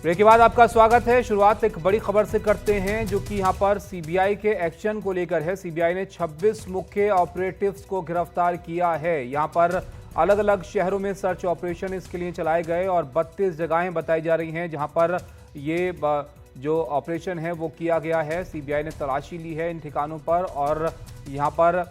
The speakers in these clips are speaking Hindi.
ब्रेक के बाद आपका स्वागत है। शुरुआत एक बड़ी खबर से करते हैं जो कि यहां पर सीबीआई के एक्शन को लेकर है। सीबीआई ने 26 मुख्य ऑपरेटिव्स को गिरफ्तार किया है। यहां पर अलग अलग शहरों में सर्च ऑपरेशन इसके लिए चलाए गए और 32 जगहें बताई जा रही हैं जहां पर ये जो ऑपरेशन है वो किया गया है। सीबीआई ने तलाशी ली है इन ठिकानों पर और यहाँ पर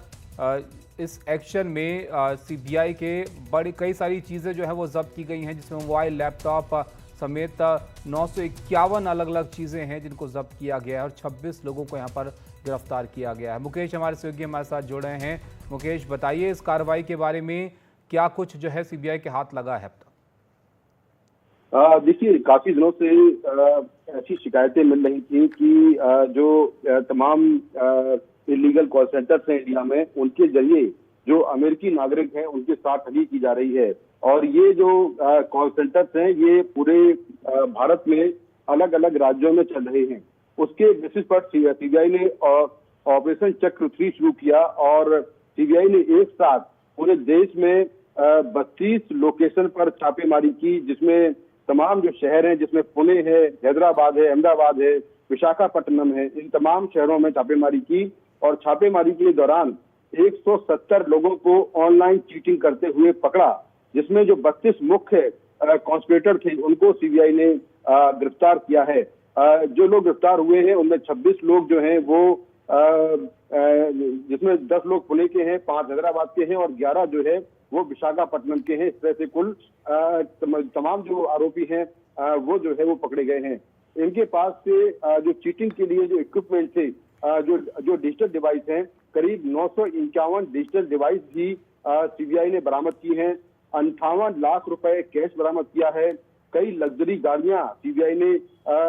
इस एक्शन में सीबीआई के कई सारी चीज़ें जो है वो जब्त की गई हैं, जिसमें मोबाइल, लैपटॉप समेत 951 अलग अलग चीज़ें हैं जिनको जब्त किया गया है और 26 लोगों को यहाँ पर गिरफ्तार किया गया है। मुकेश हमारे सहयोगी हमारे साथ जुड़ रहे हैं। मुकेश, बताइए इस कार्रवाई के बारे में, क्या कुछ जो है सीबीआई के हाथ लगा है अब तक? देखिए, काफी दिनों से ऐसी शिकायतें मिल रही थी कि जो तमाम इलीगल कॉल सेंटर्स हैं इंडिया में, उनके जरिए जो अमेरिकी नागरिक हैं उनके साथ ठगी की जा रही है। और ये जो कॉल सेंटर्स हैं ये पूरे भारत में अलग अलग राज्यों में चल रहे हैं। उसके बेसिस पर सीबीआई ने ऑपरेशन चक्र 3 शुरू किया और सीबीआई ने एक साथ पूरे देश में 32 लोकेशन पर छापेमारी की, जिसमें तमाम जो शहर हैं, जिसमें पुणे है, हैदराबाद है, अहमदाबाद है, विशाखापट्टनम है, इन तमाम शहरों में छापेमारी की। और छापेमारी के दौरान 170 लोगों को ऑनलाइन चीटिंग करते हुए पकड़ा, जिसमें जो 32 मुख्य कॉन्स्पिरेटर थे उनको सीबीआई ने गिरफ्तार किया है। जो लोग गिरफ्तार हुए हैं उनमें 26 लोग जो हैं वो जिसमें 10 लोग पुणे के हैं, 5 हैदराबाद के हैं और 11 जो है वो विशाखापट्टनम के हैं। इस तरह से कुल तमाम जो आरोपी हैं वो जो है वो पकड़े गए हैं। इनके पास से जो चीटिंग के लिए जो इक्विपमेंट थे, जो डिजिटल डिवाइस हैं, करीब 951 डिजिटल डिवाइस भी सीबीआई ने बरामद की हैं। 58 लाख रुपए कैश बरामद किया है। कई लग्जरी गाड़ियां सीबीआई ने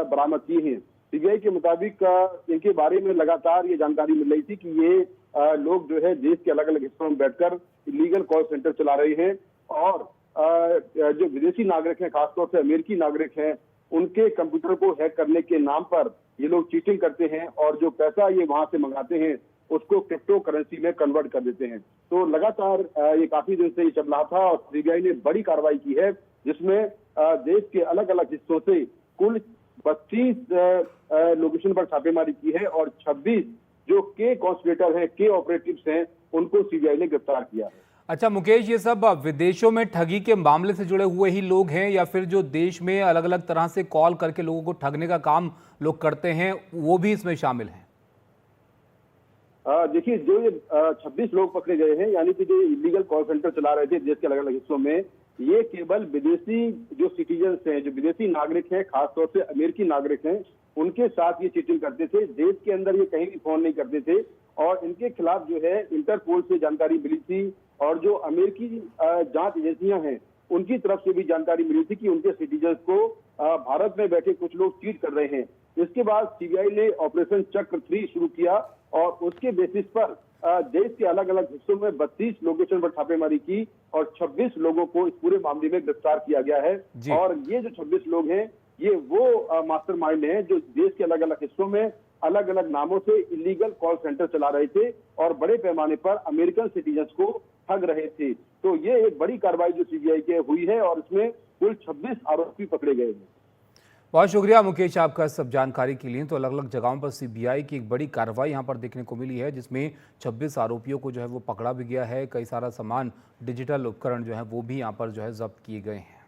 बरामद की हैं। सीबीआई के मुताबिक इनके बारे में लगातार ये जानकारी मिल रही थी कि ये लोग जो है देश के अलग अलग हिस्सों में बैठकर इलीगल कॉल सेंटर चला रहे हैं और जो विदेशी नागरिक हैं, खासतौर से अमेरिकी नागरिक हैं, उनके कंप्यूटर को हैक करने के नाम पर ये लोग चीटिंग करते हैं और जो पैसा ये वहां से मंगाते हैं उसको क्रिप्टो करेंसी में कन्वर्ट कर देते हैं। तो लगातार ये काफी दिन से ये चल रहा था और सीबीआई ने बड़ी कार्रवाई की है, जिसमें देश के अलग अलग हिस्सों से कुल 32 लोकेशन पर छापेमारी की है और 26 जो के कॉन्स्पिरेटर हैं, के ऑपरेटिव्स हैं, उनको सीबीआई ने गिरफ्तार किया है। अच्छा मुकेश, ये सब विदेशों में ठगी के मामले से जुड़े हुए ही लोग हैं या फिर जो देश में अलग अलग तरह से कॉल करके लोगों को ठगने का काम लोग करते हैं वो भी इसमें शामिल हैं? देखिए, जो ये 26 लोग पकड़े गए हैं, यानी कि जो इलीगल कॉल सेंटर चला रहे थे देश के अलग अलग हिस्सों में, ये केवल विदेशी जो सिटीजन्स हैं, जो विदेशी नागरिक हैं, खासतौर से अमेरिकी नागरिक हैं, उनके साथ ये चीटिंग करते थे। देश के अंदर ये कहीं भी फोन नहीं करते थे और इनके खिलाफ जो है इंटरपोल से जानकारी मिली थी और जो अमेरिकी जांच एजेंसियां हैं उनकी तरफ से भी जानकारी मिली थी कि उनके सिटीजन्स को भारत में बैठे कुछ लोग चीट कर रहे हैं। इसके बाद सीबीआई ने ऑपरेशन चक्र 3 शुरू किया और उसके बेसिस पर देश के अलग अलग हिस्सों में 32 लोकेशन पर छापेमारी की और 26 लोगों को इस पूरे मामले में गिरफ्तार किया गया है। और ये जो 26 लोग हैं ये वो मास्टरमाइंड हैं जो देश के अलग अलग हिस्सों में अलग अलग नामों से इलीगल कॉल सेंटर चला रहे थे और बड़े पैमाने पर अमेरिकन सिटीजन्स को ठग रहे थे। तो ये एक बड़ी कार्रवाई जो सीबीआई के हुई है और इसमें कुल 26 आरोपी पकड़े गए हैं। बहुत शुक्रिया मुकेश आपका सब जानकारी के लिए। तो अलग अलग जगहों पर सीबीआई की एक बड़ी कार्रवाई यहाँ पर देखने को मिली है, जिसमें 26 आरोपियों को जो है वो पकड़ा भी गया है। कई सारा सामान, डिजिटल उपकरण जो है वो भी यहाँ पर जो है जब्त किए गए हैं।